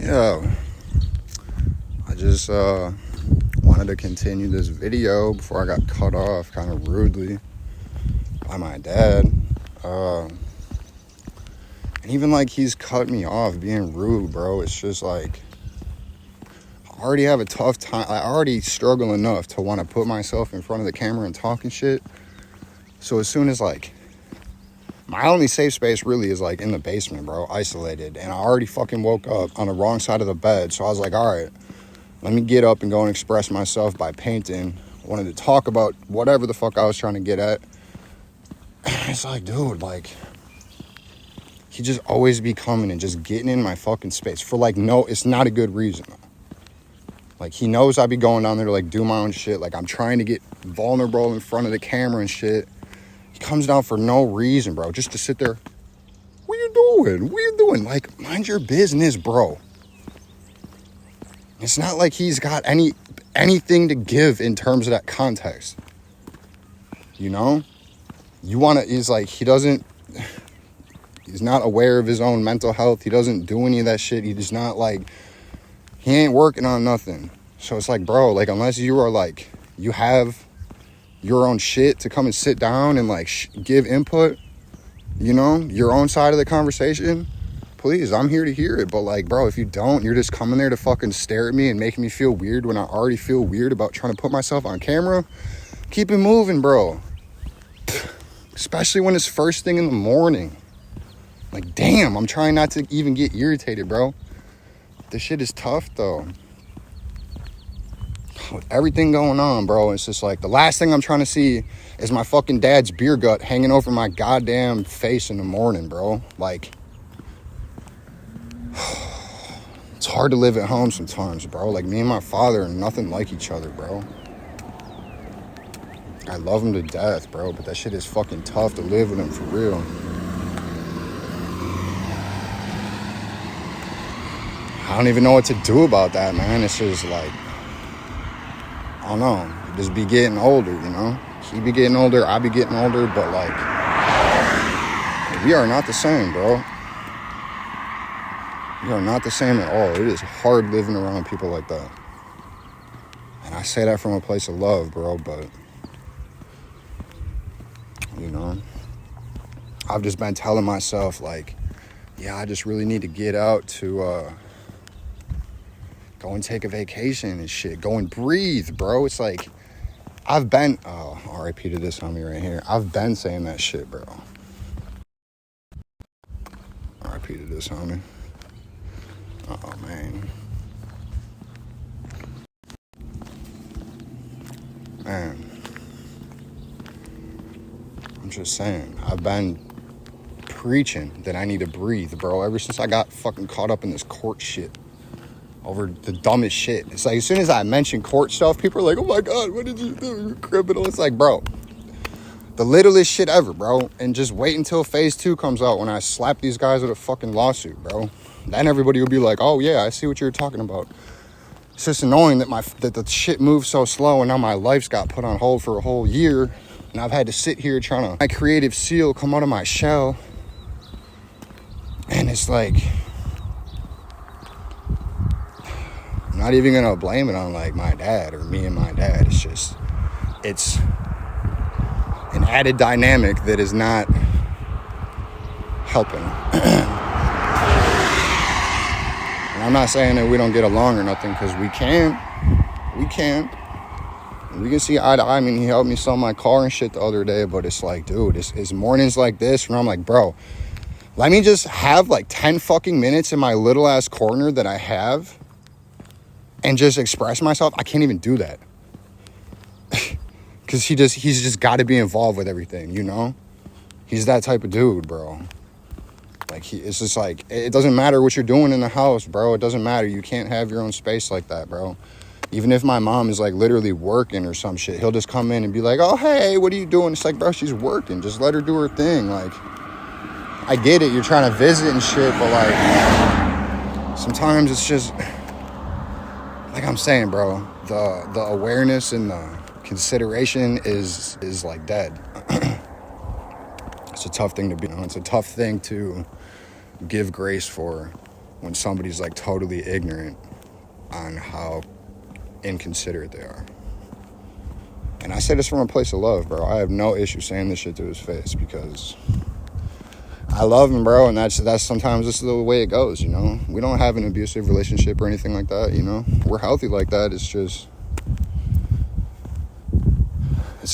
Yeah, I just wanted to continue this video before I got cut off kind of rudely by my dad. And even like he's cut me off being rude, bro. It's just like I already have a tough time. I already struggle enough to want to put myself in front of the camera and talking shit. So as soon as like my only safe space really is like in the basement, bro, isolated. And I already fucking woke up on the wrong side of the bed. So I was like, all right, let me get up and go and express myself by painting. I wanted to talk about whatever the fuck I was trying to get at. It's like, dude, like, he just always be coming and just getting in my fucking space for like, no, it's not a good reason. Like, he knows I be going down there to like do my own shit. Like, I'm trying to get vulnerable in front of the camera and shit. He comes down for no reason, bro, just to sit there. What you doing? What you doing? Like, mind your business, bro. It's not like he's got anything to give in terms of that context. You know? You want to, he's like, he's not aware of his own mental health. He doesn't do any of that shit. He does not like, he ain't working on nothing. So it's like, bro, like, unless you are like, you have your own shit to come and sit down and like give input, you know, your own side of the conversation, please, I'm here to hear it. But like, bro, if you don't, you're just coming there to fucking stare at me and making me feel weird when I already feel weird about trying to put myself on camera. Keep it moving, bro. Especially when it's first thing in the morning. Like, damn, I'm trying not to even get irritated, bro. This shit is tough though. With everything going on, bro, it's just like the last thing I'm trying to see is my fucking dad's beer gut hanging over my goddamn face in the morning, bro. Like, it's hard to live at home sometimes, bro. Like, me and my father are nothing like each other, bro. I love him to death, bro, but that shit is fucking tough to live with him for real. I don't even know what to do about that, man. It's just like, I don't know. You just be getting older, you know? He be getting older, I be getting older, but like, we are not the same, bro. We are not the same at all. It is hard living around people like that. And I say that from a place of love, bro, but, you know, I've just been telling myself, like, yeah, I just really need to get out to, go and take a vacation and shit. Go and breathe, bro. It's like, I've been, oh, RIP to this homie right here. I've been saying that shit, bro. RIP to this homie. Oh, man. Man. I'm just saying, I've been preaching that I need to breathe, bro, ever since I got fucking caught up in this court shit. Over the dumbest shit. It's like, as soon as I mention court stuff, people are like, oh my God, what did you do? You're a criminal. It's like, bro, the littlest shit ever, bro. And just wait until phase 2 comes out when I slap these guys with a fucking lawsuit, bro. Then everybody will be like, oh yeah, I see what you're talking about. It's just annoying that the shit moves so slow and now my life's got put on hold for a whole year. And I've had to sit here trying to, my creative seal come out of my shell. And it's like, I'm not even gonna blame it on like my dad or me and my dad. It's just, it's an added dynamic that is not helping. And I'm not saying that we don't get along or nothing, because we can see eye to eye. I mean, he helped me sell my car and shit the other day, but it's like, dude, it's mornings like this where I'm like, bro, let me just have like 10 fucking minutes in my little ass corner that I have and just express myself. I can't even do that. Because he's just got to be involved with everything, you know? He's that type of dude, bro. Like, it's just like, it doesn't matter what you're doing in the house, bro. It doesn't matter. You can't have your own space like that, bro. Even if my mom is like literally working or some shit, he'll just come in and be like, oh, hey, what are you doing? It's like, bro, she's working. Just let her do her thing. Like, I get it. You're trying to visit and shit, but like, sometimes it's just, like I'm saying, bro, the awareness and the consideration is like dead. It's a tough thing to be, you know, it's a tough thing to give grace for. when somebody's like totally ignorant on how inconsiderate they are. And I say this from a place of love, bro. I have no issue saying this shit to his face because I love him, bro, and that's sometimes this is the way it goes, you know? We don't have an abusive relationship or anything like that, you know? We're healthy like that. It's just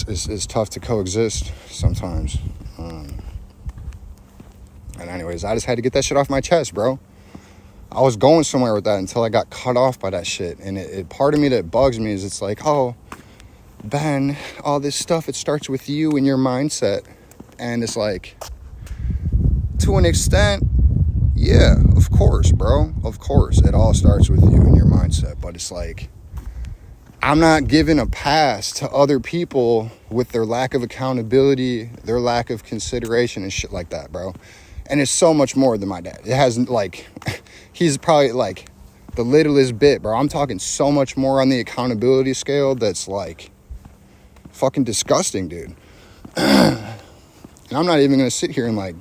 it's tough to coexist sometimes. And anyways, I just had to get that shit off my chest, bro. I was going somewhere with that until I got cut off by that shit. And it part of me that bugs me is it's like, oh, Ben, all this stuff, it starts with you and your mindset. And it's like, to an extent, yeah, of course, bro. Of course, it all starts with you and your mindset. But it's like, I'm not giving a pass to other people with their lack of accountability, their lack of consideration and shit like that, bro. And it's so much more than my dad. It hasn't, like, he's probably, like, the littlest bit, bro. I'm talking so much more on the accountability scale that's, like, fucking disgusting, dude. And I'm not even going to sit here and, like,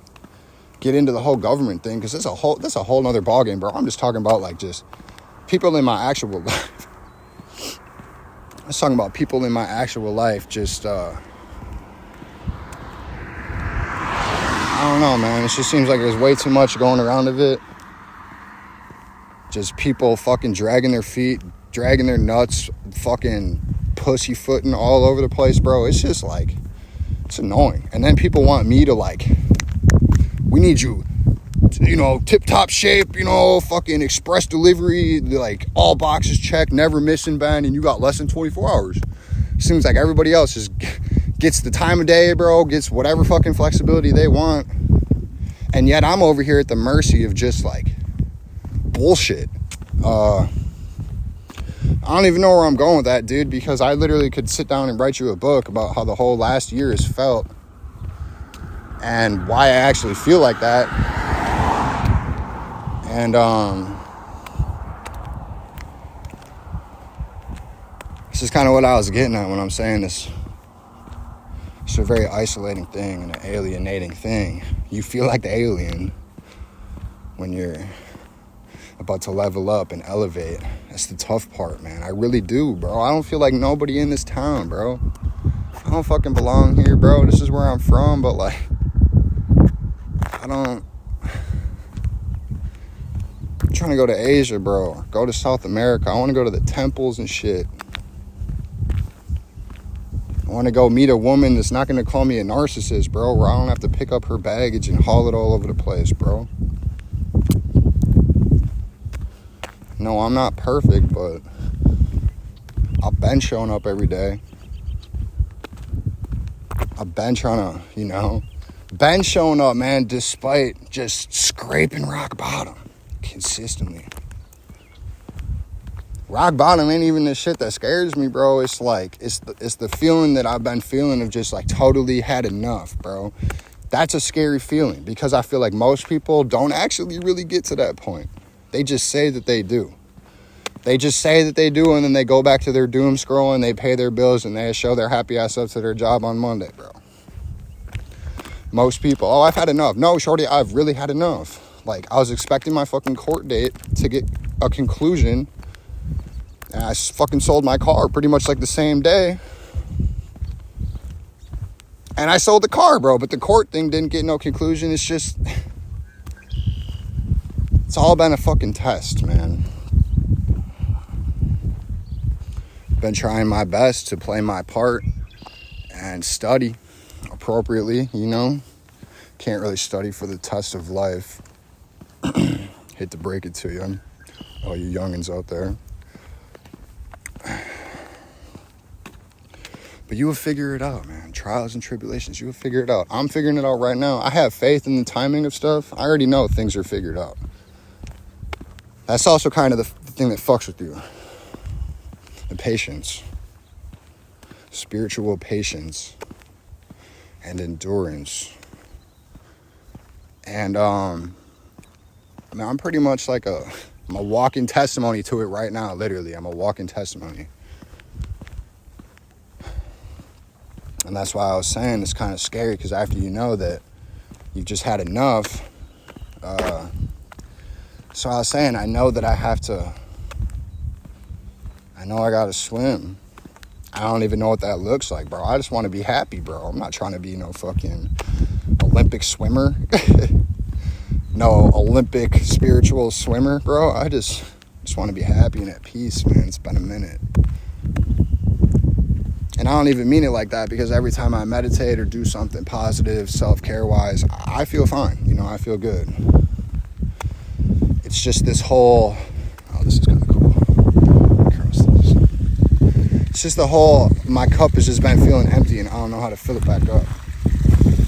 get into the whole government thing because that's a whole nother ballgame, bro. I'm just talking about, like, just people in my actual life. I was talking about people in my actual life just, I don't know, man. It just seems like there's way too much going around of it. Just people fucking dragging their feet, dragging their nuts, fucking pussyfooting all over the place, bro. It's just like, it's annoying. And then people want me to, like, we need you, you know, tip-top shape, you know, fucking express delivery, like, all boxes checked, never missing, Ben, and you got less than 24 hours. Seems like everybody else just gets the time of day, bro, gets whatever fucking flexibility they want. And yet I'm over here at the mercy of just, like, bullshit. I don't even know where I'm going with that, dude, because I literally could sit down and write you a book about how the whole last year has felt and why I actually feel like that. And, this is kind of what I was getting at when I'm saying this. It's a very isolating thing and an alienating thing. You feel like the alien when you're about to level up and elevate. That's the tough part, man. I really do, bro. I don't feel like nobody in this town, bro. I don't fucking belong here, bro. This is where I'm from, but, like, I'm trying to go to Asia, bro. Go to South America. I want to go to the temples and shit. I want to go meet a woman that's not going to call me a narcissist, bro, where I don't have to pick up her baggage and haul it all over the place, bro. No, I'm not perfect, but I've been showing up every day. I've been trying to, you know, been showing up, man, despite just scraping rock bottom consistently. Rock bottom ain't even the shit that scares me, bro. It's like, it's the feeling that I've been feeling of just, like, totally had enough, bro. That's a scary feeling because I feel like most people don't actually really get to that point. They just say that they do. They just say that they do, and then they go back to their doom scrolling, they pay their bills, and they show their happy ass up to their job on Monday, bro. Most people, oh, I've had enough. No, shorty, I've really had enough. Like, I was expecting my fucking court date to get a conclusion, and I fucking sold my car pretty much like the same day. And I sold the car, bro, but the court thing didn't get no conclusion. It's just, it's all been a fucking test, man. Been trying my best to play my part and study appropriately, you know. Can't really study for the test of life. Hate to break it to you, all you youngins out there. But you will figure it out, man. Trials and tribulations, you will figure it out. I'm figuring it out right now. I have faith in the timing of stuff. I already know things are figured out. That's also kind of the thing that fucks with you. The patience. Spiritual patience. And endurance. And, I'm pretty much like I'm a walking testimony to it right now, literally. I'm a walking testimony. And that's why I was saying it's kind of scary, because after you know that you've just had enough, So I was saying, I know that I gotta swim. I don't even know what that looks like, bro. I just want to be happy, bro. I'm not trying to be no fucking Olympic swimmer. No Olympic spiritual swimmer, bro. I just want to be happy and at peace, man. It's been a minute. And I don't even mean it like that, because every time I meditate or do something positive, self-care wise, I feel fine. You know, I feel good. It's just this whole, oh, this is kind of cool. It's just the whole, my cup has just been feeling empty and I don't know how to fill it back up.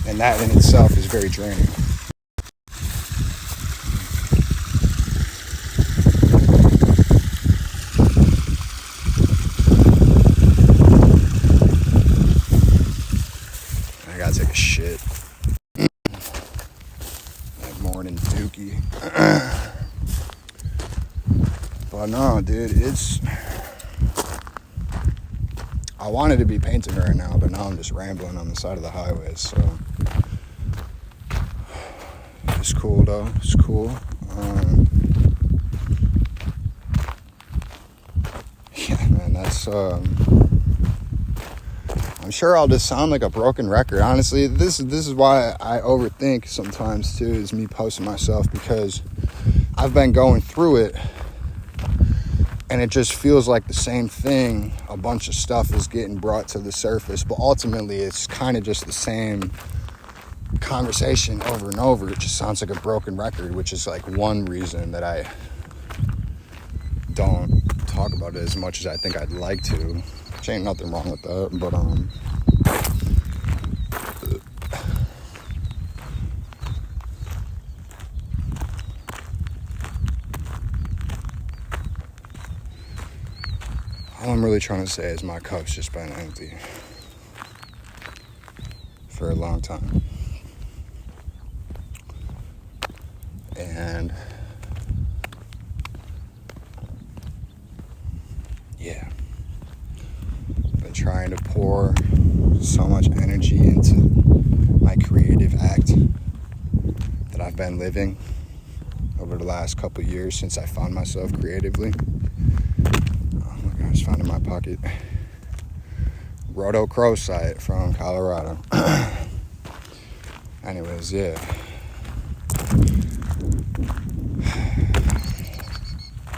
And that in itself is very draining. I gotta take a shit. That morning dookie. But no, dude, I wanted to be painting right now, but now I'm just rambling on the side of the highway, so it's cool though. It's cool. Yeah, man, that's I'm sure I'll just sound like a broken record. Honestly, this is why I overthink sometimes too, is me posting myself, because I've been going through it and it just feels like the same thing. A bunch of stuff is getting brought to the surface, but ultimately it's kind of just the same conversation over and over. It just sounds like a broken record, which is like one reason that I don't talk about it as much as I think I'd like to. Which ain't nothing wrong with that, but all I'm really trying to say is my cup's just been empty for a long time. And yeah, I've been trying to pour so much energy into my creative act that I've been living over the last couple of years since I found myself creatively. I just found in my pocket Roto Crow site from Colorado. Anyways, yeah.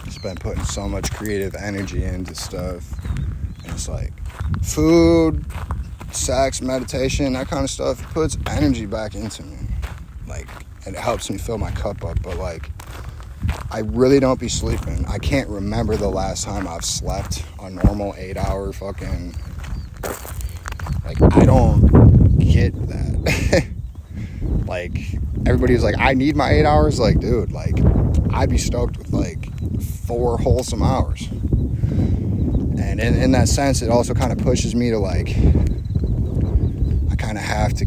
Just been putting so much creative energy into stuff. And it's like food, sex, meditation, that kind of stuff puts energy back into me. Like, it helps me fill my cup up, but like, I really don't be sleeping. I can't remember the last time I've slept a normal 8-hour fucking... Like, I don't get that. Like, everybody's like, I need my 8 hours. Like, dude, like, I'd be stoked with like 4 wholesome hours. And in that sense, it also kind of pushes me to like, I kind of have to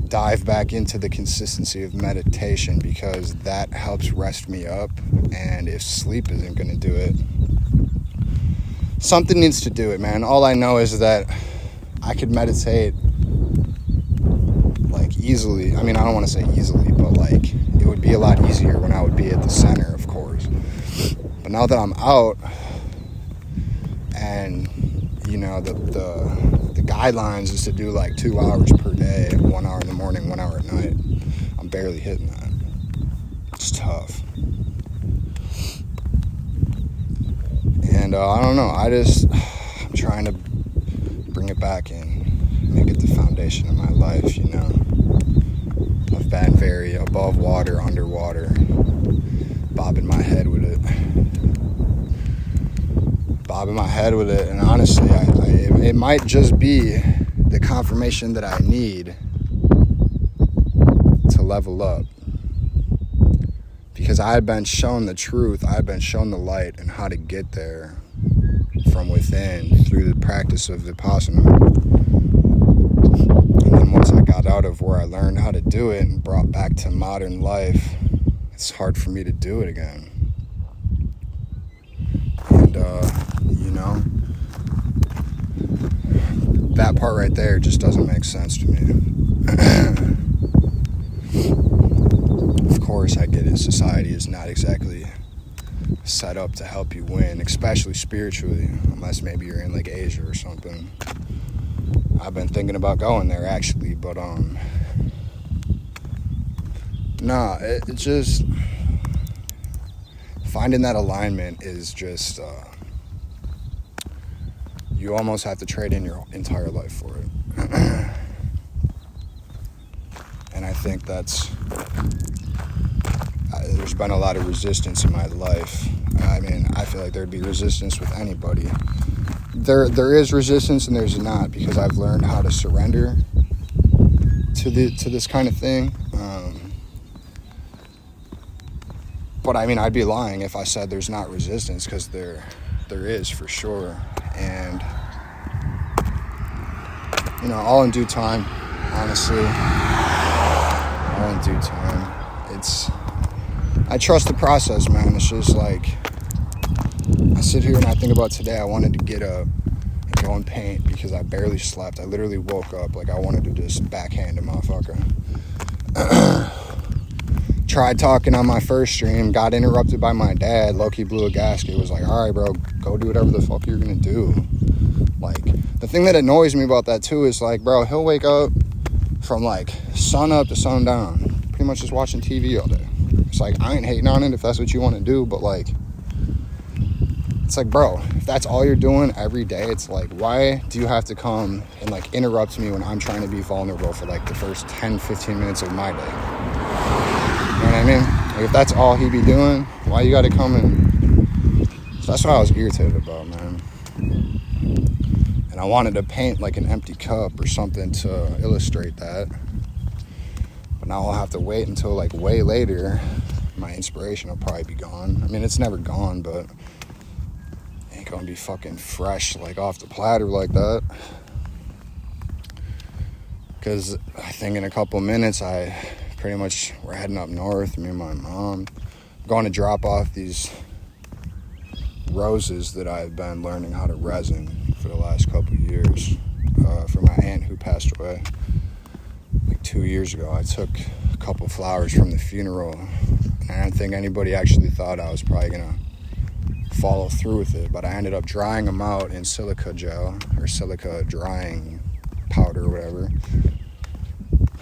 dive back into the consistency of meditation, because that helps rest me up. And if sleep isn't going to do it, something needs to do it, man. All I know is that I could meditate like easily. I mean, I don't want to say easily, but like it would be a lot easier when I would be at the center, of course. But now that I'm out, and you know, the guidelines is to do like 2 hours per day, 1 hour in the morning, 1 hour at night. I'm barely hitting that. It's tough. And I don't know, I'm trying to bring it back in, make it the foundation of my life, you know. I've been very above water, underwater, bobbing my head with it. And honestly, it might just be the confirmation that I need to level up. Because I had been shown the truth, I had been shown the light and how to get there from within through the practice of Vipassana. And then once I got out of where I learned how to do it and brought back to modern life, it's hard for me to do it again. And, you know, that part right there just doesn't make sense to me. Of course, I get it. Society is not exactly set up to help you win, especially spiritually, unless maybe you're in like Asia or something. I've been thinking about going there actually, but nah, it just finding that alignment is just you almost have to trade in your entire life for it. And I think that's there's been a lot of resistance in my life. I mean, I feel like there'd be resistance with anybody. There is resistance and there's not, because I've learned how to surrender to this kind of thing. But I mean, I'd be lying if I said there's not resistance, because there is for sure. And you know, all in due time, honestly. All in due time. I trust the process, man. It's just like, I sit here and I think about today. I wanted to get up and go and paint because I barely slept. I literally woke up like I wanted to just backhand a motherfucker. Tried talking on my first stream, got interrupted by my dad. Low-key blew a gasket. Was like, all right, bro, go do whatever the fuck you're gonna do. Like, the thing that annoys me about that too is like, bro, he'll wake up from like sun up to sundown, pretty much just watching TV all day. It's like, I ain't hating on it if that's what you want to do, but like, it's like, bro, if that's all you're doing every day, it's like, why do you have to come and like interrupt me when I'm trying to be vulnerable for like the first 10-15 minutes of my day? You know what I mean? Like, if that's all he be doing, why you gotta come and... So that's what I was irritated about, man. And I wanted to paint like an empty cup or something to illustrate that. But now I'll have to wait until like way later. My inspiration will probably be gone. I mean, it's never gone, but it ain't gonna be fucking fresh like off the platter like that. Because I think in a couple minutes we're heading up north, me and my mom. Going to drop off these roses that I've been learning how to resin for the last couple of years for my aunt who passed away like 2 years ago. I took a couple flowers from the funeral, and I don't think anybody actually thought I was probably gonna follow through with it, but I ended up drying them out in silica gel or silica drying powder or whatever.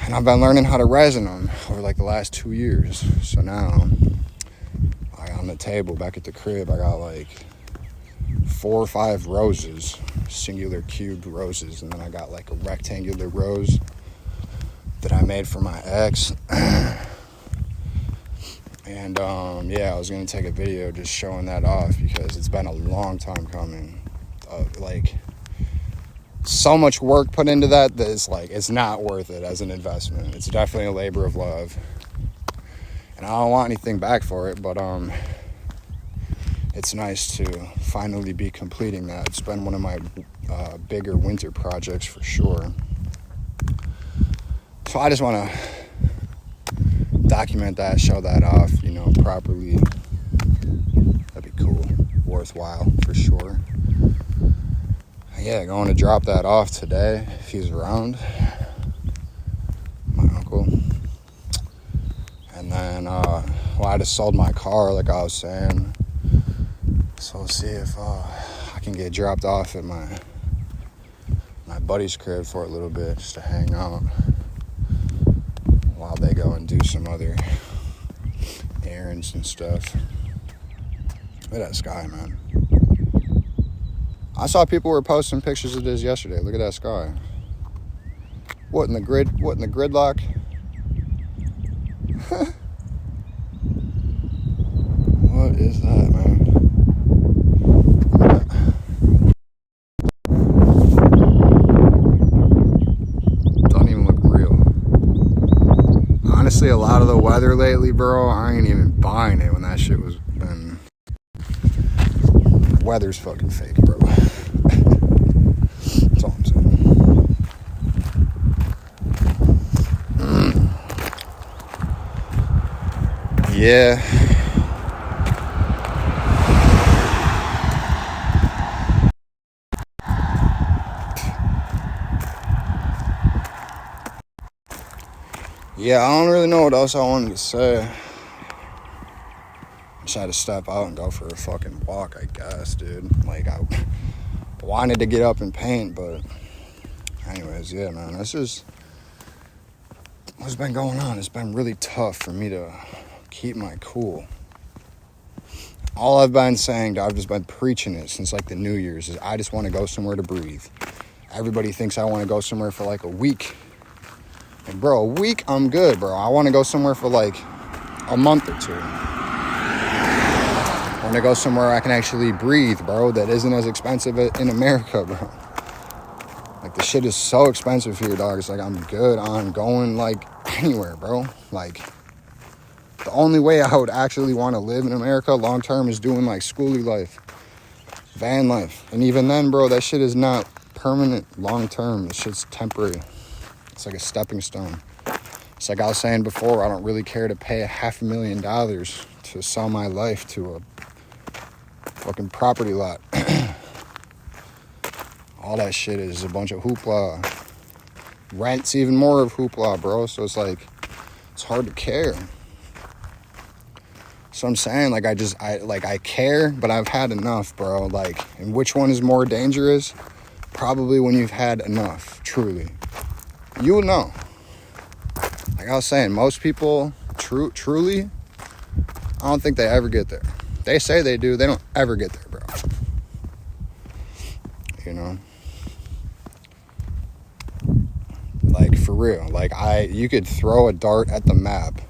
And I've been learning how to resin them over like the last 2 years. So now, on the table back at the crib, I got like 4 or 5 roses, singular cubed roses, and then I got like a rectangular rose that I made for my ex. And yeah, I was gonna take a video just showing that off because it's been a long time coming. Like, so much work put into that it's like, it's not worth it as an investment. It's definitely a labor of love, and I don't want anything back for it, but it's nice to finally be completing that. It's been one of my bigger winter projects for sure. So I just want to document that, show that off, you know, properly. That'd be cool, worthwhile for sure. Yeah, going to drop that off today if he's around, my uncle. And then, well, I just sold my car, like I was saying. So we'll see if I can get dropped off at my buddy's crib for a little bit, just to hang out while they go and do some other errands and stuff. Look at that sky, man. I saw people were posting pictures of this yesterday. Look at that sky. What in the gridlock? What is that, man? Don't even look real. Honestly, a lot of the weather lately, bro, I ain't even buying it when that shit was been... Weather's fucking fake, bro. That's all I'm saying. Yeah. Yeah, I don't really know what else I wanted to say. Just had to step out and go for a fucking walk, I guess, dude. Like, I wanted to get up and paint, but anyways, yeah, man, this is what's been going on. It's been really tough for me to keep my cool. All I've been saying, I've just been preaching it since like the New Year's, is I just want to go somewhere to breathe. Everybody thinks I want to go somewhere for like a week. And bro, a week, I'm good, bro. I want to go somewhere for like a month or two. I want to go somewhere I can actually breathe, bro, that isn't as expensive in America, bro. Like, the shit is so expensive here, dog. It's like, I'm good on going, like, anywhere, bro. Like, the only way I would actually want to live in America long-term is doing, like, schoolie life, van life. And even then, bro, that shit is not permanent long-term. This shit's temporary. It's like a stepping stone. It's like I was saying before, I don't really care to pay $500,000 to sell my life to a fucking property lot. All that shit is a bunch of hoopla. Rent's even more of hoopla, bro. So it's like, it's hard to care. So I'm saying, like, I care, but I've had enough, bro. Like, and which one is more dangerous? Probably when you've had enough, truly. You will know. Like I was saying, most people, truly, I don't think they ever get there. They say they do, they don't ever get there, bro. You know? Like, for real. Like, you could throw a dart at the map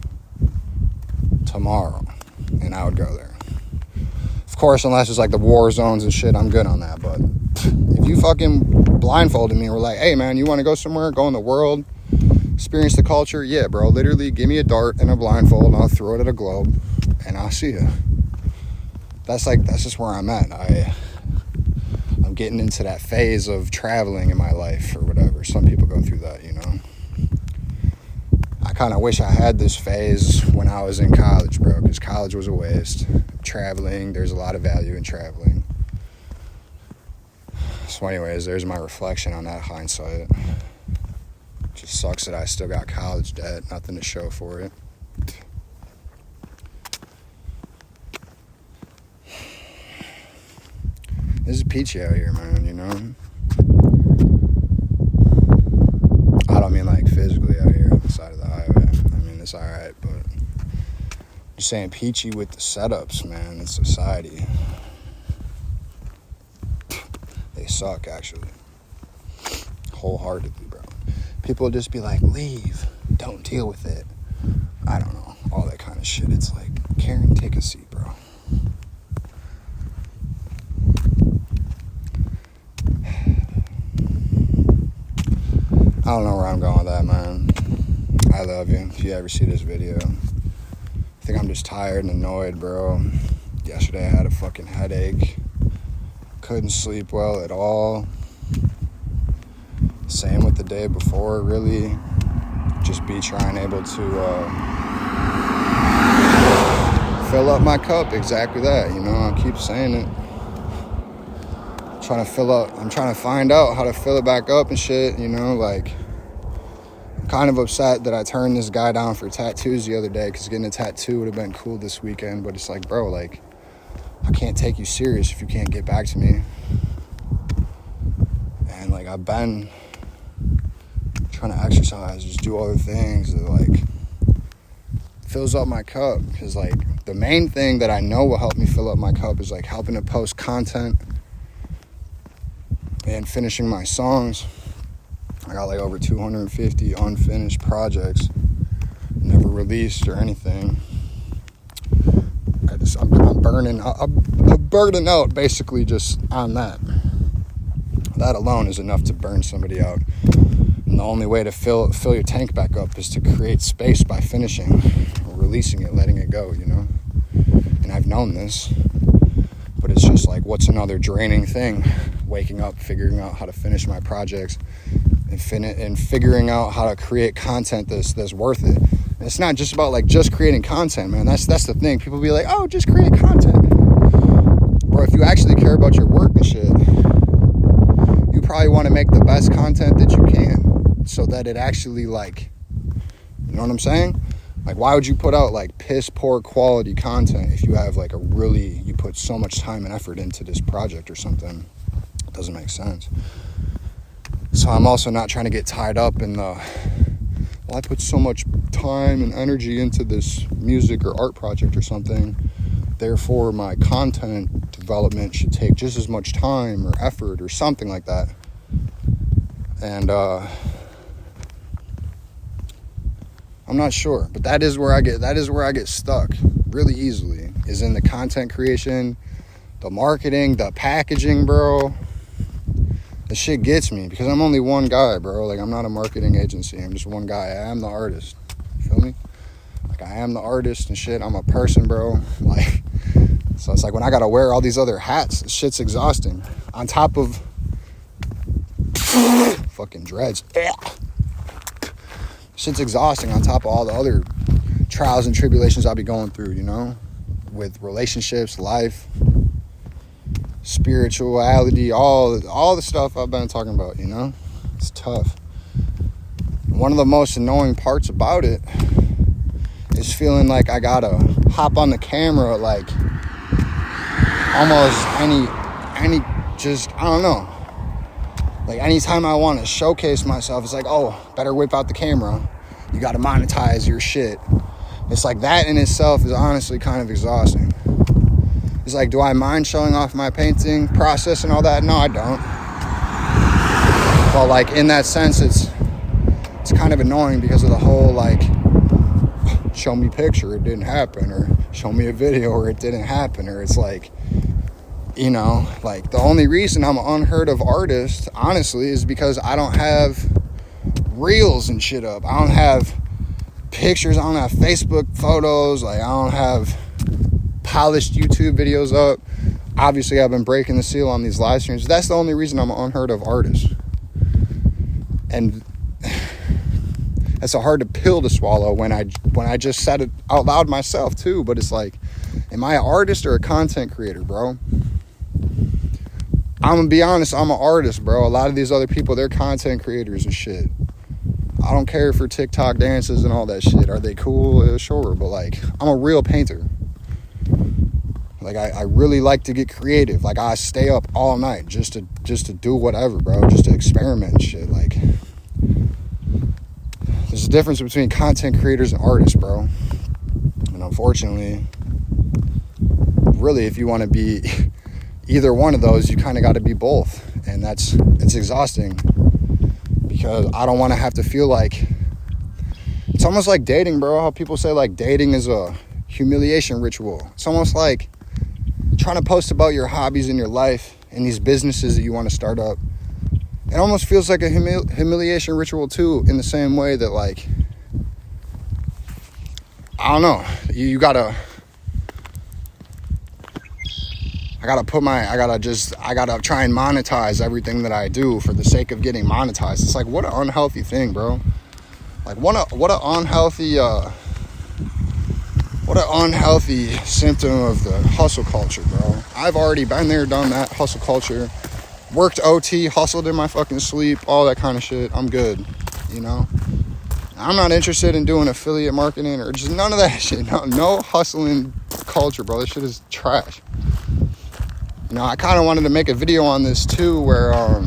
tomorrow, and I would go there. Of course, unless it's like the war zones and shit, I'm good on that. But if you fucking blindfolded me and were like, hey, man, you want to go somewhere, go in the world, experience the culture? Yeah, bro, literally give me a dart and a blindfold, and I'll throw it at a globe, and I'll see you. That's just where I'm at. I'm getting into that phase of traveling in my life or whatever. Some people go through that, you know. I kind of wish I had this phase when I was in college, bro, because college was a waste. Traveling, there's a lot of value in traveling. So anyways, there's my reflection on that hindsight. Just sucks that I still got college debt, nothing to show for it. This is peachy out here, man, you know? I don't mean like physically out here on the side of the highway. I mean, it's alright, but just saying peachy with the setups, man, in society. They suck, actually. Wholeheartedly, bro. People will just be like, leave, don't deal with it. I don't know, all that kind of shit. It's like, Karen, take a seat, bro. I don't know where I'm going with that, man. I love you. If you ever see this video, I think I'm just tired and annoyed, bro. Yesterday I had a fucking headache. Couldn't sleep well at all. Same with the day before, really. Just be able to fill up my cup. Exactly that, you know. I keep saying it. I'm trying to find out how to fill it back up and shit, you know. Like, I'm kind of upset that I turned this guy down for tattoos the other day, because getting a tattoo would have been cool this weekend. But it's like, bro, like, I can't take you serious if you can't get back to me. And like, I've been trying to exercise, just do other things that like fills up my cup. Because like, the main thing that I know will help me fill up my cup is like helping to post content and finishing my songs. I got like over 250 unfinished projects, never released or anything. I'm burning out basically just on that. That alone is enough to burn somebody out. And the only way to fill your tank back up is to create space by finishing or releasing it, letting it go, you know. And I've known this, but it's just like, what's another draining thing? Waking up, figuring out how to finish my projects, and figuring out how to create content that's worth it. And it's not just about like just creating content, man. That's the thing. People be like, oh, just create content. Or if you actually care about your work and shit, you probably want to make the best content that you can, so that it actually, like, you know what I'm saying? Like, why would you put out like piss poor quality content if you have like you put so much time and effort into this project or something? It doesn't make sense. So I'm also not trying to get tied up in I put so much time and energy into this music or art project or something, therefore my content development should take just as much time or effort or something like that. And I'm not sure, but that is where I get stuck really easily, is in the content creation, the marketing, the packaging, bro. The shit gets me because I'm only one guy, bro. Like, I'm not a marketing agency. I'm just one guy. I am the artist. You feel me? Like, I am the artist and shit. I'm a person, bro. Like, so it's like when I gotta wear all these other hats, shit's exhausting. On top of fucking dreads. Shit's exhausting on top of all the other trials and tribulations I'll be going through, you know? With relationships, life, spirituality, all the stuff I've been talking about, you know? It's tough. One of the most annoying parts about it is feeling like I gotta hop on the camera like almost I don't know. Like, anytime I want to showcase myself, it's like, oh, better whip out the camera. You gotta monetize your shit. It's like that in itself is honestly kind of exhausting. It's like, do I mind showing off my painting process and all that? No, I don't. But like, in that sense, it's kind of annoying because of the whole like, show me a picture, it didn't happen, or show me a video or it didn't happen, or it's like, you know, like the only reason I'm an unheard of artist, honestly, is because I don't have reels and shit up. I don't have pictures, I don't have Facebook photos, like I don't have polished YouTube videos up. Obviously, I've been breaking the seal on these live streams. That's the only reason I'm an unheard of artist. And that's a hard pill to swallow when I just said it out loud myself too. But it's like, am I an artist or a content creator, bro? I'm gonna be honest, I'm an artist, bro. A lot of these other people, they're content creators and shit. I don't care for TikTok dances and all that shit. Are they cool? Sure, but like, I'm a real painter. Like, I really like to get creative. Like, I stay up all night just to do whatever, bro. Just to experiment and shit. Like, there's a difference between content creators and artists, bro. And unfortunately, really, if you want to be either one of those, you kind of got to be both. And it's exhausting because I don't want to have to feel like, it's almost like dating, bro. How people say like dating is a humiliation ritual. It's almost like trying to post about your hobbies in your life and these businesses that you want to start up. It almost feels like a humiliation ritual too, in the same way that, like, I don't know, I gotta try and monetize everything that I do for the sake of getting monetized. It's like, what an unhealthy thing, bro. Like, what an unhealthy symptom of the hustle culture, bro. I've already been there, done that, hustle culture. Worked OT, hustled in my fucking sleep, all that kind of shit. I'm good, you know? I'm not interested in doing affiliate marketing or just none of that shit. No hustling culture, bro. This shit is trash. You know, I kind of wanted to make a video on this too, where I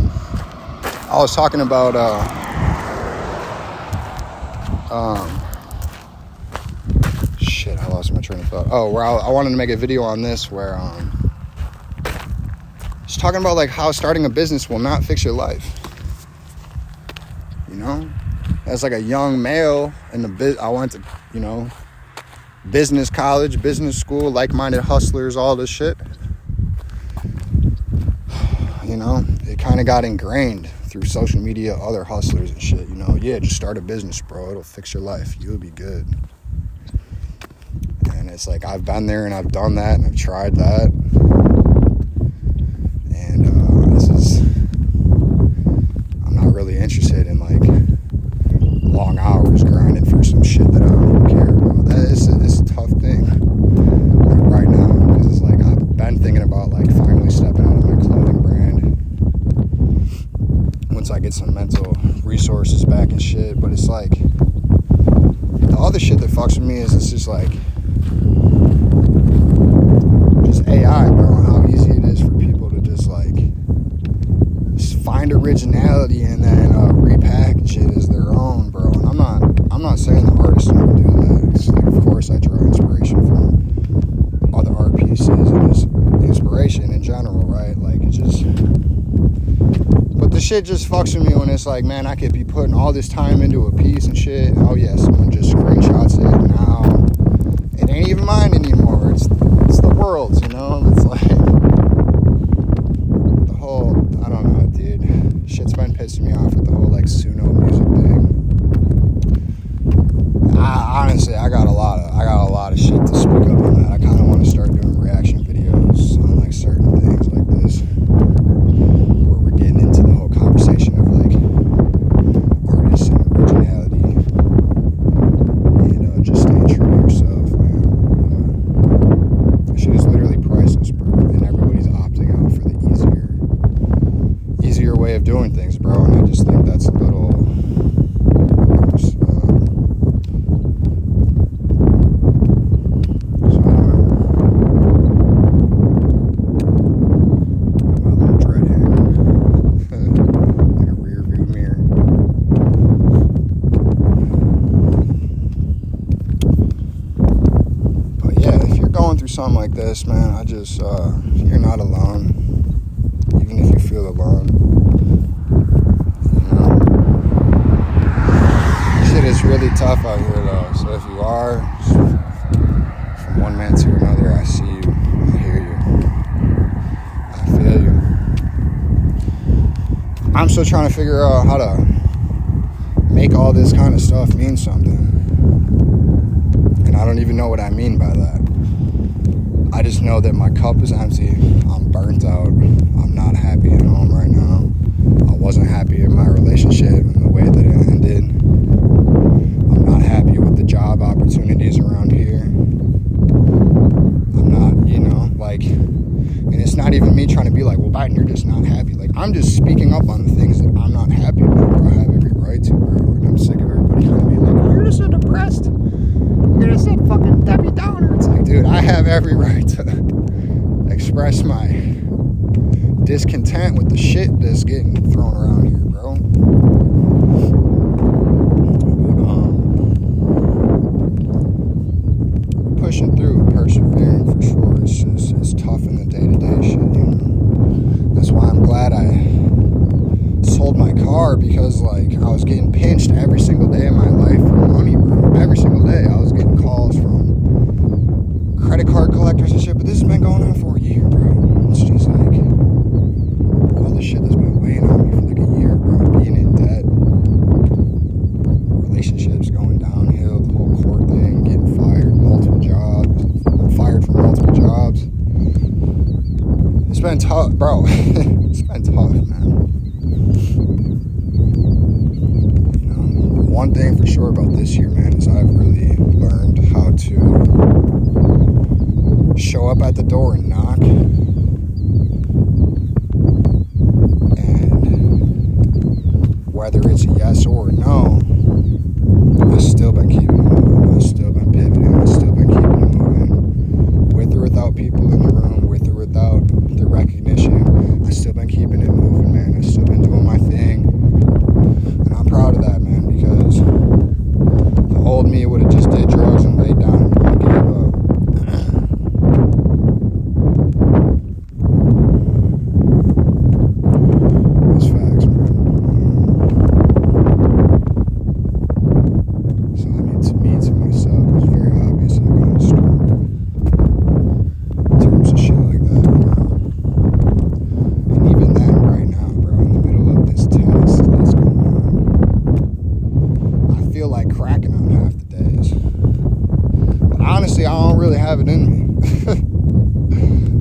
was talking about shit, I lost my train of thought. Oh, where I wanted to make a video on this where just talking about like how starting a business will not fix your life. You know, as like a young male in the I went to, you know, business college, business school, like-minded hustlers, all this shit. You know, it kind of got ingrained through social media, other hustlers and shit. You know, yeah, just start a business, bro. It'll fix your life. You'll be good. And it's like, I've been there and I've done that and I've tried that. I'm not really interested in like long hours grinding for some shit that I don't even care about. It's a tough thing right now, because it's like I've been thinking about like finally stepping out of my clothing brand once I get some mental resources back and shit. But it's like the other shit that fucks with me is it's just like, just AI, bro, and how easy it is for people to just like, just find originality and then repackage it as their own, bro. And I'm not saying the artists don't do that. It's like, of course, I draw inspiration from other art pieces and just inspiration in general, right? Like, it just, but the shit just fucks with me when it's like, man, I could be putting all this time into a piece and shit, and oh yeah, someone just screenshots it, and now it ain't even mine anymore. It's the world's, you know? It's like the whole, I don't know, dude. Shit's been pissing me off with the whole like Suno music thing. Honestly, I got a lot of shit to speak up on that. I kind of want to start doing reaction videos on like certain things like this, where we're getting into the whole conversation of like artists and originality. You know, just staying true to yourself, man. Shit is literally priceless, bro. And everybody's opting out for the easier way of doing things, bro. And I just think that's a little gross. Something like this, man, I just you're not alone, even if you feel alone, you know. Shit is really tough out here though, so if you are from one man to another, I see you, I hear you, I feel you. I'm still trying to figure out how to make all this kind of stuff mean something, and I don't even know what I mean by that. I just know that my cup is empty. I'm burnt out. I'm not happy at home right now. I wasn't happy in my relationship and the way that it ended. I'm not happy with the job opportunities around here. I'm not, you know, like, and it's not even me trying to be like, well, Biden, you're just not happy. Like, I'm just speaking up on the things that I'm not happy with, bro. I have every right to, bro. And I'm sick of everybody kind of being like, oh, you're just so depressed. You're just a fucking Debbie Downer. It's like, dude, I have every right to express my discontent with the shit that's getting thrown around here, bro. But, pushing through, persevering for sure. It's tough in the day-to-day shit, you know. That's why I'm glad I sold my car, because like I was getting pinched every single day of my life for money, bro. Every single day I was getting calls from credit card collectors and shit, but this has been going on for a year, bro. It's just like all the shit that's been weighing on me for like a year, bro. Being in debt, relationships going downhill, the whole court thing, getting fired from multiple jobs. It's been tough, bro. It's been tough, man. One thing for sure about this year, man, is I've really learned how to show up at the door and knock, and whether it's a yes or a no, I've still been keeping it moving. I've still been pivoting. I've still been keeping it moving, with or without people in the room, with or without the recognition. I've still been keeping it moving, man. I've still been doing my thing, and I'm proud of that, man, because the old me would have just did drugs and laid down and probably gave up. That's facts, man. So, I mean, to me, to myself, it was very obvious I got stronger in terms of shit like that, you know. And even then, right now, bro, in the middle of this test that's going on, I feel like cracking on half the days. But honestly, I don't really have it in me.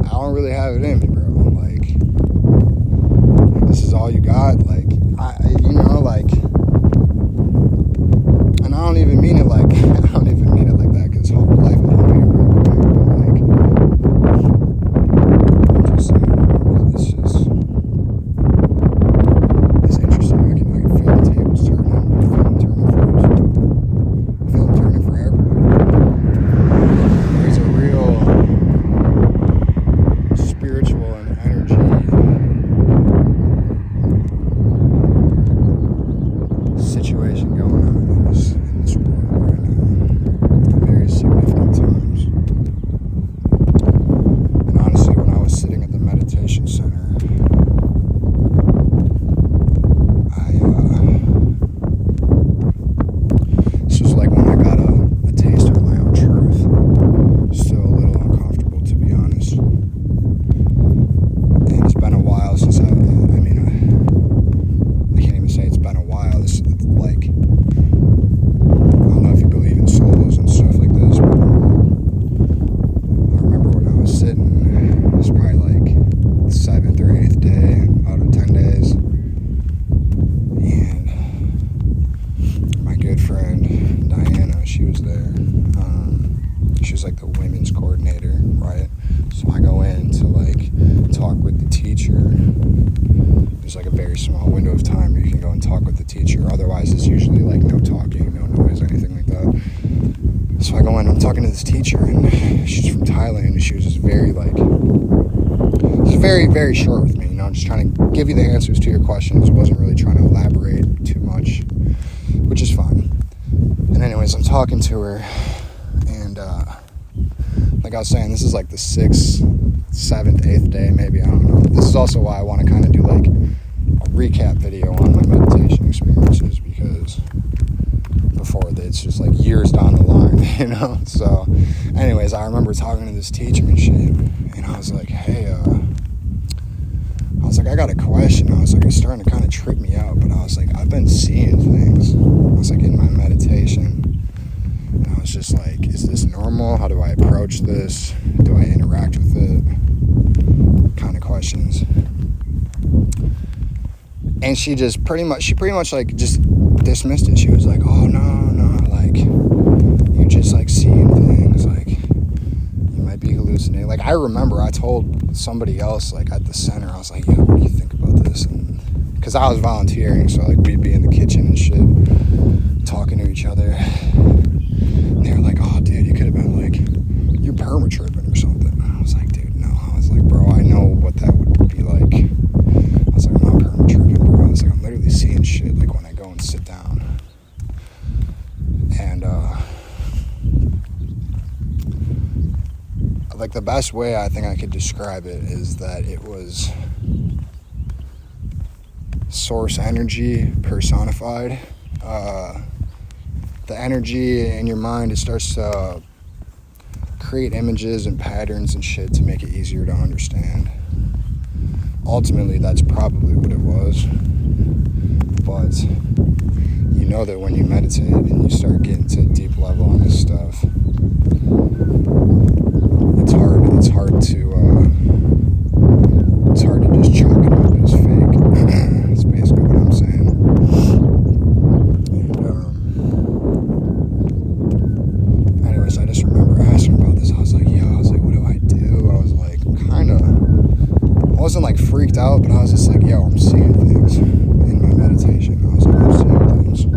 I don't really have it in me, bro. Like, this is all you got. Like, you know, like, and I don't even mean it like, I don't even mean it like that, because life will help you real quick. But like, I'm just saying, it's interesting. I can feel the tables turning. I feel them turning for everybody. was like the women's coordinator, right? So I go in to like talk with the teacher. There's like a very small window of time where you can go and talk with the teacher. Otherwise, it's usually like no talking, no noise, anything like that. So I go in, I'm talking to this teacher, and she's from Thailand, and she was just very very short with me, just trying to give you the answers to your questions. Wasn't really trying to elaborate too much, which is fine. And anyways, I'm talking to her, and like I was saying, this is like the 6th, 7th, 8th day, maybe, I don't know. This is also why I want to kind of do like a recap video on my meditation experiences, because before it's just like years down the line, So anyways, I remember talking to this teacher and shit, and I was like, hey, I got a question. I was like, it's starting to kind of trip me out, but I was like, I've been seeing things. I was like, in my meditation, and I was just like, is this normal? How do I approach this? Do I interact with it? Kind of questions. And she pretty much like just dismissed it. She was like, oh, no, like, you're just like seeing things, like, you might be hallucinating. Like, I remember I told somebody else, like, at the center, I was like, yeah, what do you think about this? And because I was volunteering, so like we'd be in the kitchen and shit, talking to each other. And they were like, oh, dude, you could have been like, you're perma-tripping or something. And I was like, dude, no. I was like, bro, I know what that would be like. I was like, I'm not perma-tripping, bro. I was like, I'm literally seeing shit, like, when I go and sit down. And like, the best way I think I could describe it is that it was source energy personified. The energy in your mind, it starts to create images and patterns and shit to make it easier to understand. Ultimately, that's probably what it was. But you know that when you meditate and you start getting to a deep level on this stuff, it's hard to just chalk it up as fake. That's basically what I'm saying. And anyways, I just remember asking about this. I was like, what do I do? I was like, I wasn't like freaked out, but I was just like, I'm seeing things in my meditation. I was like, I'm seeing things. I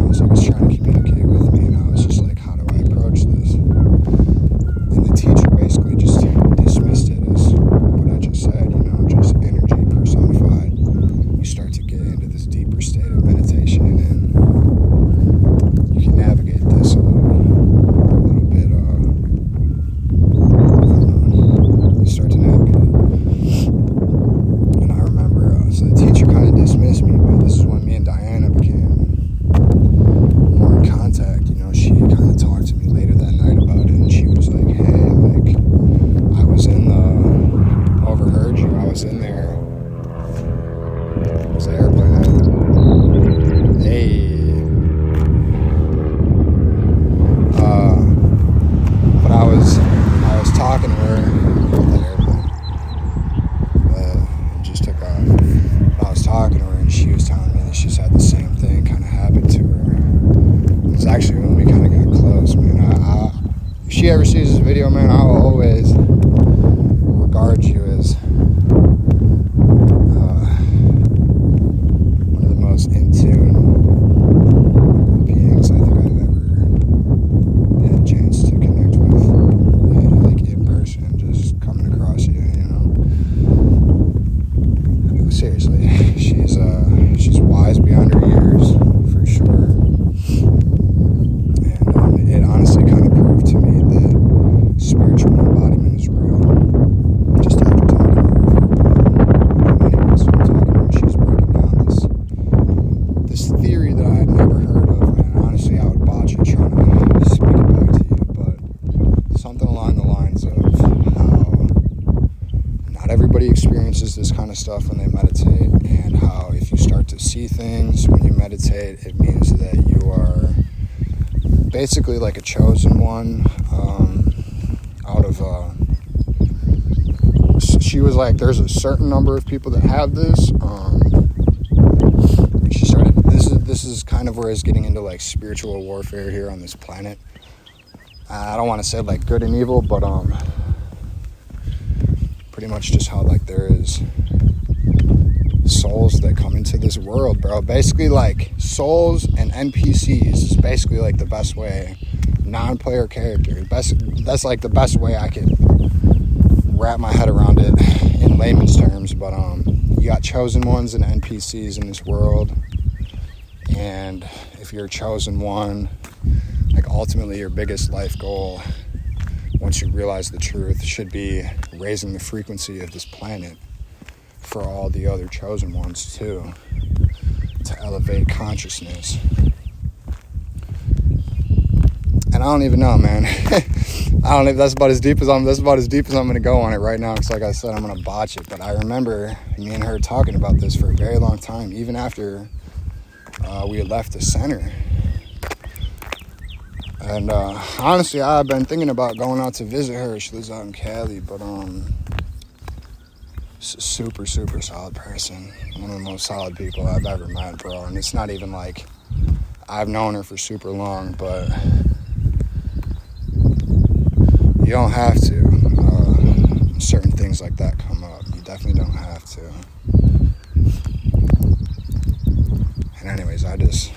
was like, it's trying to communicate with me, and I was just like, how do I approach this? And the teacher basically just dismissed it as what I just said, just energy personified. You start to get into this deeper state of meditation, and you can navigate this a little bit, I don't know, you start to navigate it. And I remember, so the teacher kind of dismissed me, but this is when me and Diana became more in contact. She kind of talked to me later that night about it, and she was like, hey, like, I was overheard you, I was in there. Was the airplane out? Hey. But I was talking to her. That airplane just took off. But I was talking to her, and she was telling me that she's had the same thing kind of happen to her. It was actually when we kind of got close, man. If she ever sees this video, man, I will always regard you as one of the most in tune beings I think I've ever had a chance to connect with, like in person, just coming across you, Seriously, she's wise beyond her years, for sure. And it honestly kind of proved to me that spiritual embodiment is real. Just after talking to her for a while. Anyways, I'm talking to her, and she's breaking down this theory that I had never heard of, and honestly I would botch it trying to speak it back to you, but something along the lines of how not everybody experiences this kind of stuff when they meditate, and how if you start to see things when you meditate, it means that you are basically like a chosen one, out of she was like, there's a certain number of people that have this. She started, this is kind of where it's getting into like spiritual warfare here on this planet. I don't want to say like good and evil, but pretty much just how like there is souls that come into this world, bro. Basically, like souls and NPCs is basically like the best way. Non-player character. That's like the best way I could wrap my head around it in layman's terms. But you got chosen ones and NPCs in this world, and if you're a chosen one, like ultimately your biggest life goal, once you realize the truth, should be raising the frequency of this planet for all the other chosen ones too, to elevate consciousness. And I don't even know, man. I don't know if that's about as deep as I'm going to go on it right now, because like I said, I'm going to botch it. But I remember me and her talking about this for a very long time, even after we had left the center. And honestly, I've been thinking about going out to visit her. She lives out in Cali, but super, super solid person. One of the most solid people I've ever met, bro. And it's not even like I've known her for super long, but you don't have to. Certain things like that come up. You definitely don't have to. And anyways, I just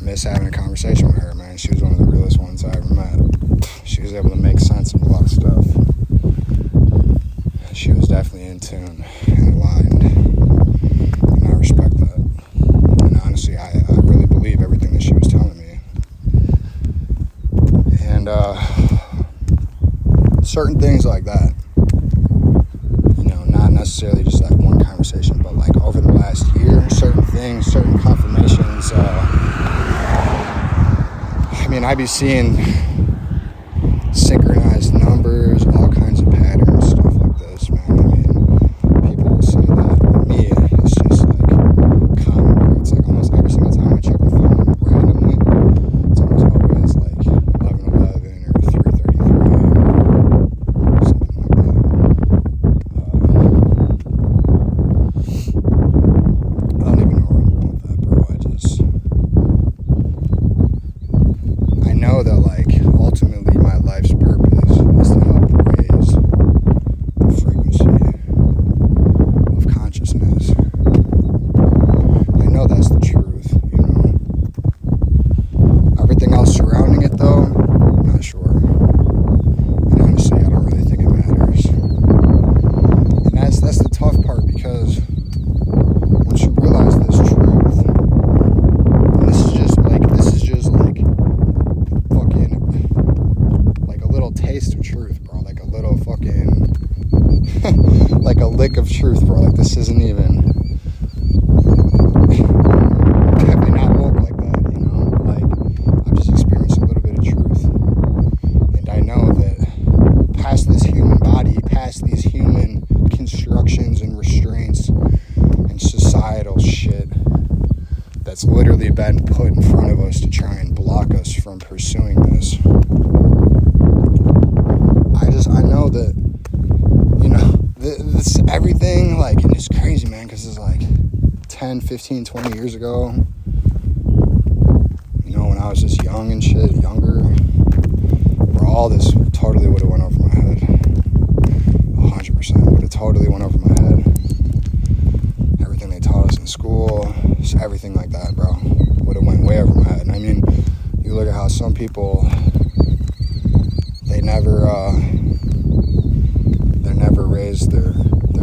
miss having a conversation with her, man. She was one of the realest ones I ever met. She was able to make sense of a lot of stuff. She was definitely in tune and aligned, and I respect that. And honestly, I really believe everything that she was telling me. And certain things like that, you know, not necessarily just that one conversation, but like over the last year, certain things, certain confirmations. I mean, I be seeing synchronized numbers, all kinds of patterns, stuff like this, man. I mean, people will say that. For me, it's just like common. It's like almost every single time I check my phone randomly, it's almost always like 11:11 or 3:33, something like that. I don't even know where I'm going with that, bro. I know that, like, ultimately my life's purpose is to help raise the frequency of consciousness. I know that's the truth, you know. Everything else surrounding it, though, I'm not sure. And honestly, I don't really think it matters. And that's the tough part, because once you realize this truth, and this is just like fucking like a little taste of truth, bro. Like a little fucking like a lick of truth, bro. Like this isn't even definitely not woke like that, you know. Like I've just experienced a little bit of truth, and I know that past this human body, past these human constructions and restraints and societal shit that's literally been put in front of us to try and block us from pursuing this. I know that, you know, this everything, like, and it's crazy, man, because it's like 10, 15, 20 years ago, you know, when I was just young and shit, younger, where all this totally would have went over my head. 100% would have totally went over my head. Everything they taught us in school, just everything like that, bro, would have went way over my head. And I mean, you look at how some people, they never raised their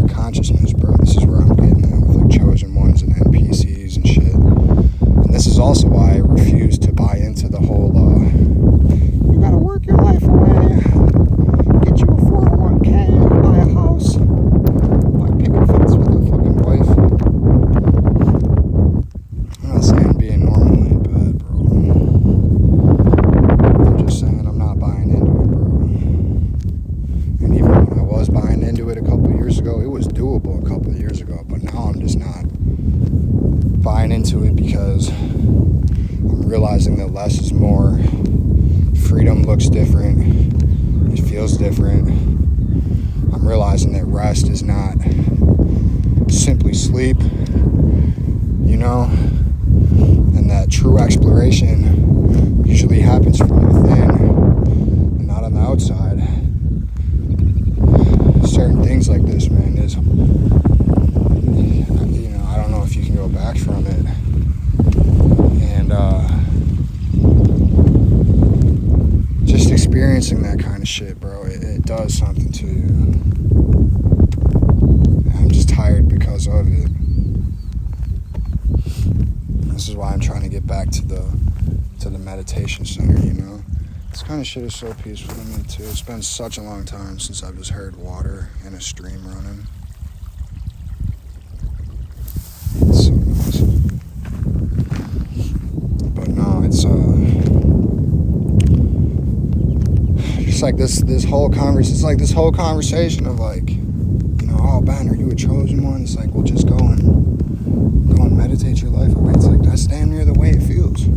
consciousness, bro. This is where I'm getting at with like chosen ones and NPCs and shit. And this is also why I refuse to buy into the whole you gotta work your life away, get you a 401k, buy a house, buy picket fence with a fucking wife. I'm not saying being normally bad, bro. I'm just saying I'm not buying into it, bro. And even when I was buying into it a couple of years ago, it was doable a couple of years ago, but now I'm just not buying into it, because I'm realizing that less is more. Freedom looks different. It feels different. I'm realizing that rest is not simply sleep, you know, and that true exploration usually happens from within and not on the outside. Certain things like this, man, is, you know, I don't know if you can go back from it. And just experiencing that kind of shit, bro, it does something to you. I'm just tired because of it. This is why I'm trying to get back to the meditation center, you know. This kind of shit is so peaceful to me too. It's been such a long time since I've just heard water and a stream running. It's so nice. But no, it's just like this whole conversation of like, you know, oh Ben, are you a chosen one? It's like, well, just go and meditate your life away. It's like, that's damn near the way it feels.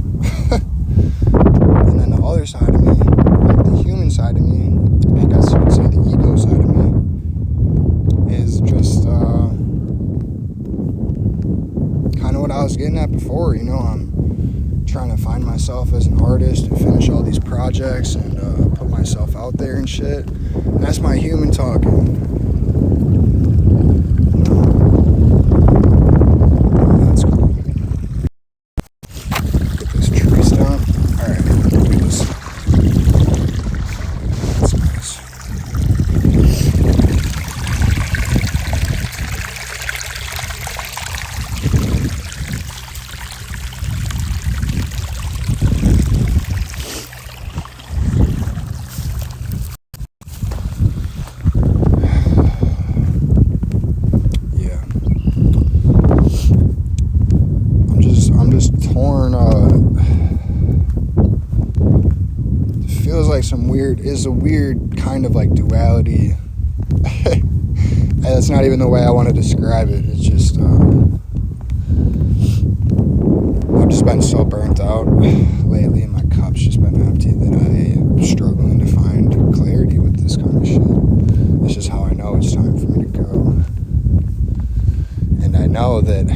And then the other side of me, like the human side of me, I guess you could say the ego side of me, is just kind of what I was getting at before. You know, I'm trying to find myself as an artist and finish all these projects and put myself out there and shit. And that's my human talking. Is a weird kind of like duality. That's not even the way I want to describe it. It's just I've just been so burnt out lately, and my cup's just been empty that I'm struggling to find clarity with this kind of shit. It's just how I know it's time for me to go. And I know that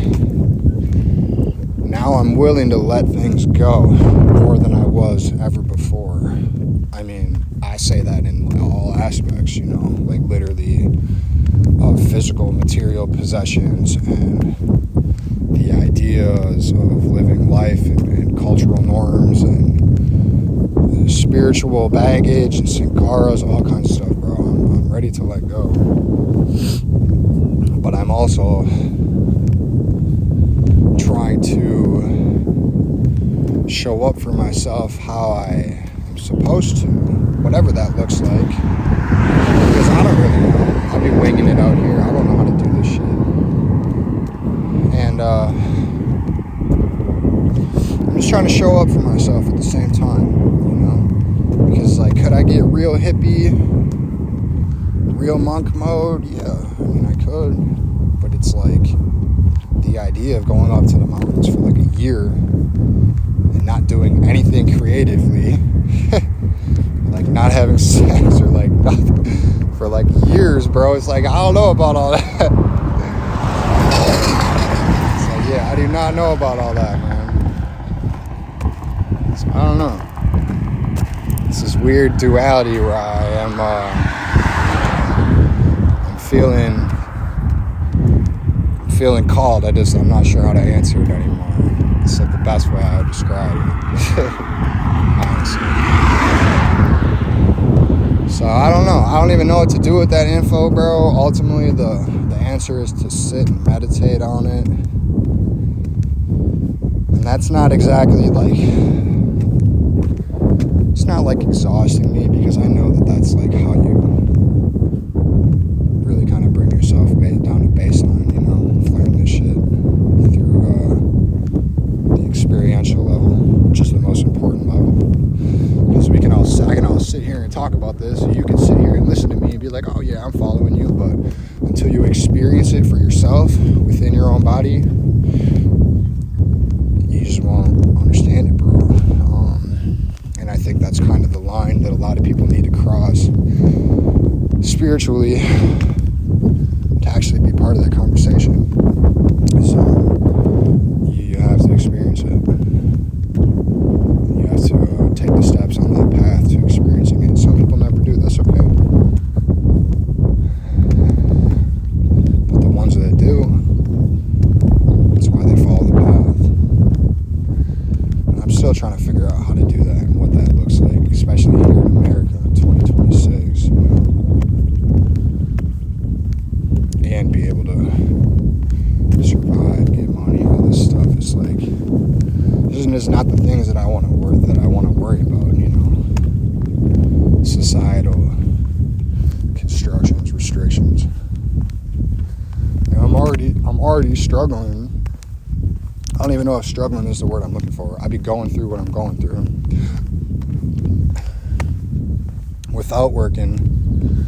now I'm willing to let things go more than I was ever before. I mean, I say that in all aspects, you know, like literally of physical material possessions and the ideas of living life and cultural norms and spiritual baggage and sankaras, all kinds of stuff, bro. I'm ready to let go. But I'm also trying to show up for myself how I am supposed to, whatever that looks like, because I don't really know. I'll be winging it out here. I don't know how to do this shit. And I'm just trying to show up for myself at the same time, you know, because like, could I get real hippie, real monk mode? Yeah, I mean, I could, but it's like the idea of going up to the mountains for like a year and not doing anything creatively, like not having sex or like nothing for like years, bro. It's like, I don't know about all that. It's like, yeah, I do not know about all that, man. So I don't know. It's this weird duality where I am, I'm feeling called. I'm not sure how to answer it anymore. It's like the best way I would describe it. Honestly. So I don't know. I don't even know what to do with that info, bro. Ultimately, the answer is to sit and meditate on it. And that's not exactly like, it's not like exhausting me, because I know that that's like how you really kind of bring yourself down to baseline, you know, learn this shit through the experiential level, which is the most important level. Because I can all sit here and talk about this, and you can sit here and listen to me and be like, oh yeah, I'm following you, but until you experience it for yourself within your own body, you just won't understand it, bro. And I think that's kind of the line that a lot of people need to cross spiritually to actually be part of that conversation. So you have to experience it. You have to already struggling. I don't even know if struggling is the word I'm looking for. I be going through what I'm going through without working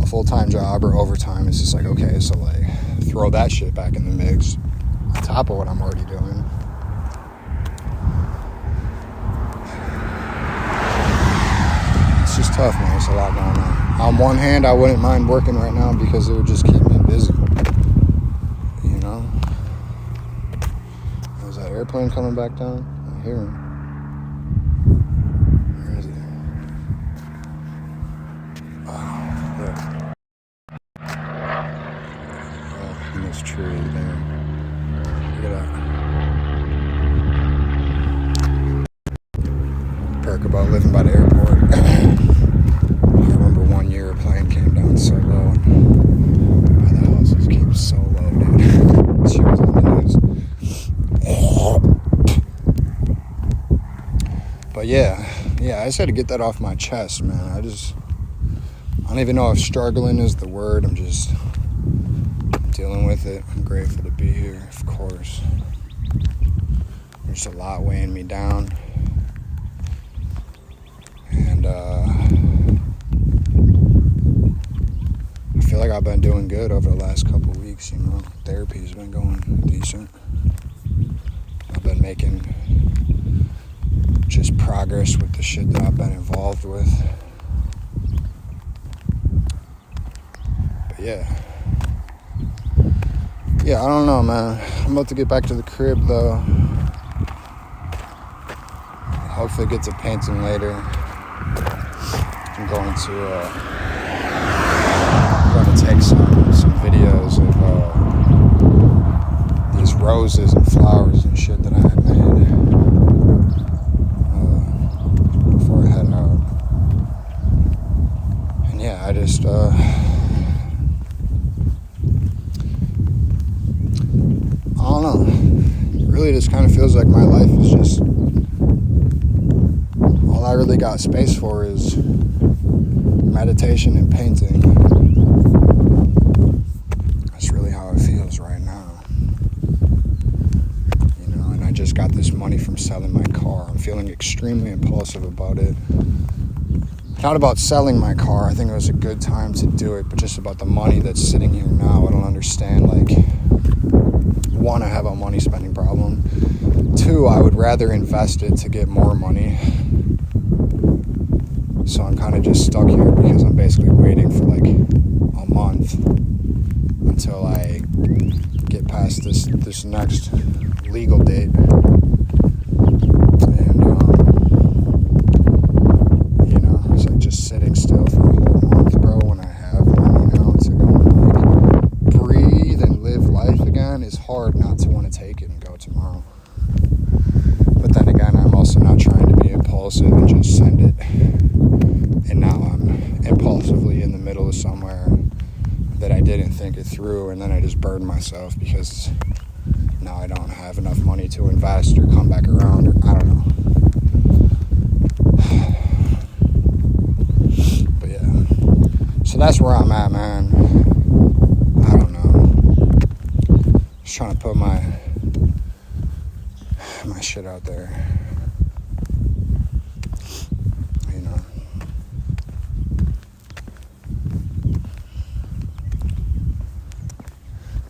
a full-time job or overtime. It's just like, okay, so like throw that shit back in the mix on top of what I'm already doing. It's just tough, man. It's a lot going on. On one hand, I wouldn't mind working right now because it would just keep me busy. You know? Is that airplane coming back down? I hear him. Where is he? Oh, look. Oh, in this tree there. Look at that. Perk about living by the airport. I remember one year a plane came down so low. My house just came so low, dude. She was on the news. But yeah, I just had to get that off my chest, man. I don't even know if struggling is the word. I'm just dealing with it. I'm grateful to be here, of course. There's a lot weighing me down. And I feel like I've been doing good over the last couple of weeks, you know. Therapy's been going decent. I've been making just progress with the shit that I've been involved with. But yeah, I don't know, man. I'm about to get back to the crib, though. Hopefully get to painting later. I'm going to take some videos of these roses and flowers and shit that I had made before I head out. And yeah, I just I don't know. It really just kind of feels like my life is just, all I really got space for is meditation and painting. That's really how it feels right now. You know, and I just got this money from selling my car. I'm feeling extremely impulsive about it. Not about selling my car. I think it was a good time to do it, but just about the money that's sitting here now. I don't understand, like, one, I have a money spending problem. Two, I would rather invest it to get more money. So I'm kind of just stuck here because I'm basically waiting for like a month until I get past this next legal date. And you know, it's like just sitting still for a whole month, bro, when I have money now to go and like breathe and live life again. It's hard not to want to take it and go tomorrow. But then again, I'm also not trying to be impulsive and just send it. And now I'm impulsively in the middle of somewhere that I didn't think it through, and then I just burned myself because now I don't have enough money to invest or come back around, or I don't know. But yeah, so that's where I'm at, man. I don't know. Just trying to put my shit out there.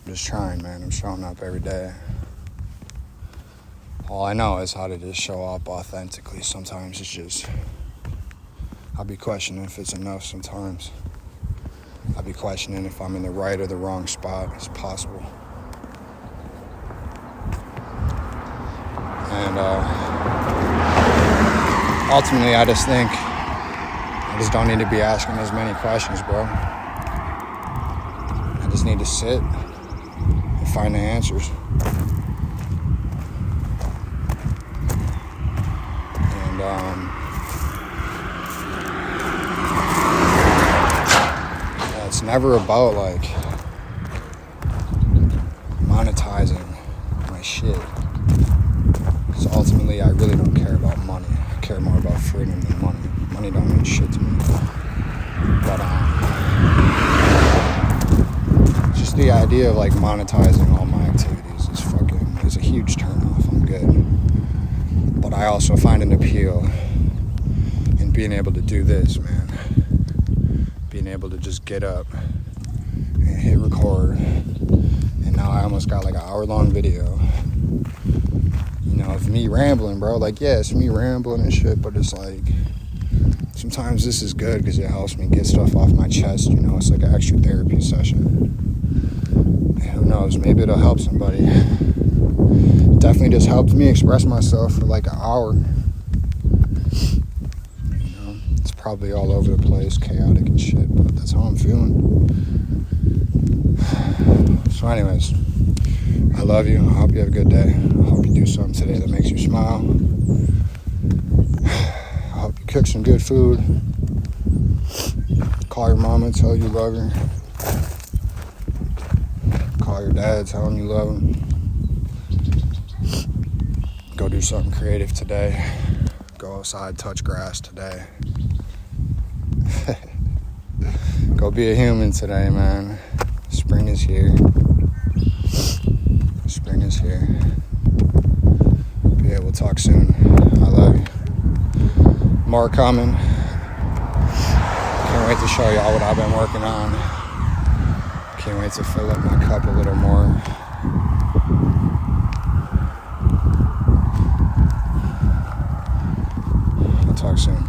Just trying, man. I'm showing up every day. All I know is how to just show up authentically. Sometimes it's just, I'll be questioning if it's enough sometimes. I'll be questioning if I'm in the right or the wrong spot. It's possible. And ultimately, I just think I just don't need to be asking as many questions, bro. I just need to sit and find the answers. And yeah, it's never about like monetizing my shit. Because ultimately, I really don't care about money. I care more about freedom than money. Money don't mean shit to me. But just just the idea of like monetizing all my activities is a huge turnoff. I'm good, but I also find an appeal in being able to do this, man. Being able to just get up and hit record, and now I almost got like an hour-long video. You know, of me rambling, bro. Like, yeah, it's me rambling and shit, but it's like, sometimes this is good because it helps me get stuff off my chest, you know. It's like an extra therapy session. And who knows, maybe it'll help somebody. Definitely just helped me express myself for like an hour. You know, it's probably all over the place, chaotic and shit, but that's how I'm feeling. So anyways, I love you. I hope you have a good day. I hope you do something today that makes you smile. I hope you cook some good food. Call your mama, tell her you love her. Call your dad, tell him you love him. Go do something creative today. Go outside, touch grass today. Go be a human today, man. Spring is here. Spring is here. Yeah, we'll talk soon. I love you. More coming. Can't wait to show y'all what I've been working on. Can't wait to fill up my cup a little more. I'll talk soon.